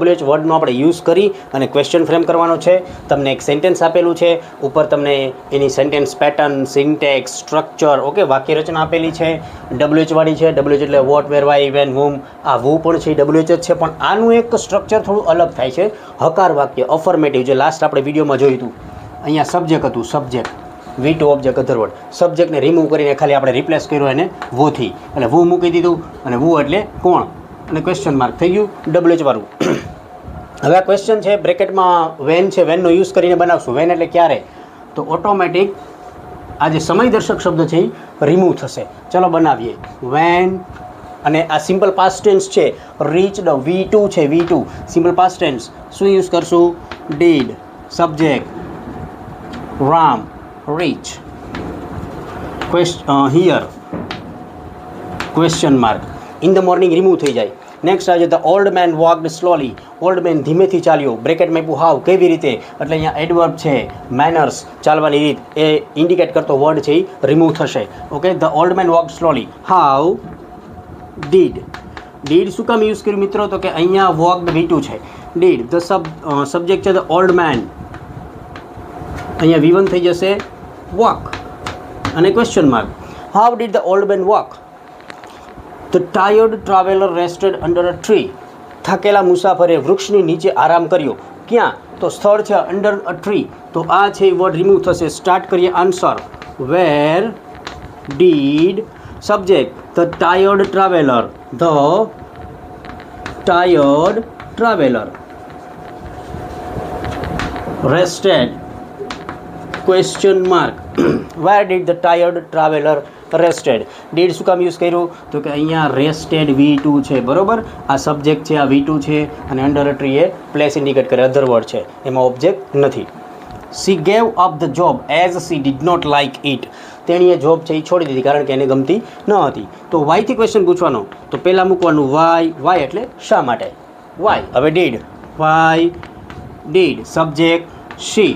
WH વર્ડનો આપણે use કરી અને ક્વેશ્ચન ફ્રેમ કરવાનો છે. તમને એક સેન્ટેન્સ આપેલું છે, ઉપર તમને એની sentence pattern, syntax, structure, okay, વાક્ય રચના આપેલી છે. WH વાળી છે. WH એટલે what, where, why, when, whom. આ વુ પણ છે WH જ છે, પણ આનું એક સ્ટ્રક્ચર થોડું અલગ થાય છે. હકાર વાક્ય, અફર્મેટિવ, જે લાસ્ટ આપણે વિડીયોમાં જોયું હતું. અહીંયા સબ્જેક્ટ હતું, સબ્જેક્ટ, V2 ઓબ્જેક્ટ અધરવર્ડ. સબ્જેક્ટને રિમૂવ કરીને ખાલી આપણે રિપ્લેસ કર્યો એને વોથી, એટલે વુ મૂકી દીધું, અને વુ એટલે કોણ, અને ક્વેશ્ચન માર્ક થઈ ગયું WH વાળું. હવે આ ક્વેશ્ચન છે, બ્રેકેટમાં વેન છે, વેનનો યુઝ કરીને બનાવશું. વેન એટલે ક્યારે, તો ઓટોમેટિક આ જે સમયદર્શક શબ્દ છે એ રિમૂવ થશે. ચલો બનાવીએ. વેન, અને આ સિમ્પલ પાસ્ટ ટેન્સ છે. રીચડ, V2 છે, V2 સિમ્પલ પાસ્ટ ટેન્સ. શું યુઝ કરશું? Did, subject, Ram, reach, here, question mark. In the morning remove થઈ જાય. નેક્સ્ટ આવે છે the old man walked slowly. Old man ધીમેથી ચાલ્યો. બ્રેકેટમાં આપ્યું હાવ, કેવી રીતે, એટલે અહીંયા એડવર્બ છે, મેનર્સ, ચાલવાની રીત, એ ઇન્ડિકેટ કરતો વર્ડ છે એ રિમૂવ થશે. Okay, the old man walked slowly. How did. Did શું કામ યુઝ કર્યું મિત્રો? તો કે અહીંયા વોકડ V2 છે. ડીડ, ધ સબ્જેક્ટ છે ધ ઓલ્ડ મેન, અહીંયા V1 થઈ જશે વોક, અને question mark. How did the old man walk? The tired traveller rested under a tree. થાકેલા મુસાફરે વૃક્ષની નીચે આરામ કર્યો. ક્યાં? તો સ્થળ છે અંડર અ ટ્રી, તો આ છે વર્ડ રિમૂવ થશે. સ્ટાર્ટ કરીએ answer. Where did, subject the tired traveller, the tired traveller rested, question mark. Where did the tired traveller rested. Did શું કામ યુઝ કર્યું? તો કે અહીંયા રેસ્ટેડ V2 છે, બરોબર. આ સબ્જેક્ટ છે, આ V2 છે, અને અંડર અ ટ્રી એ પ્લેસ ઇન્ડિકેટ કરે, અધર વર્ડ છે, એમાં ઓબ્જેક્ટ નથી. She gave up the job as she did not like it. તેણીએ જોબ છે એ છોડી દીધી કારણ કે એને ગમતી ન હતી. તો વાયથી ક્વેશ્ચન પૂછવાનો, તો પહેલાં મૂકવાનું વાય. વાય એટલે શા માટે, વાય. હવે ડીડ, વાય ડીડ, સબ્જેક્ટ શી.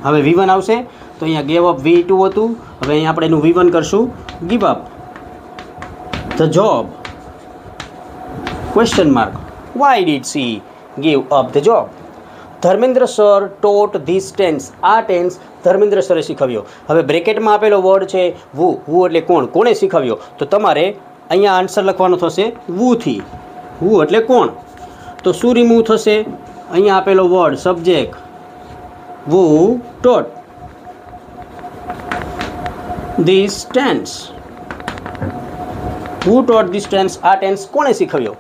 હવે V1 આવશે, તો અહીંયા ગેવ અપ V2 હતું, હવે અહીંયા આપણે એનું V1 કરશું, give up the job, question mark. Why did she give up the job? Dharmendra sir taught this tense. આ ટેન્સ ધર્મેન્દ્ર સરે શીખવ્યો. હવે બ્રેકેટમાં આપેલો વર્ડ છે વુ. વુ એટલે કોણ, કોણે શીખવ્યો? તો તમારે અહીંયા આન્સર લખવાનો થશે વુથી. વુ એટલે કોણ? તો શું રિમૂવ થશે? અહીંયા આપેલો word subject who taught this tense. Who taught this tense? આ ટેન્સ કોણે શીખવ્યો?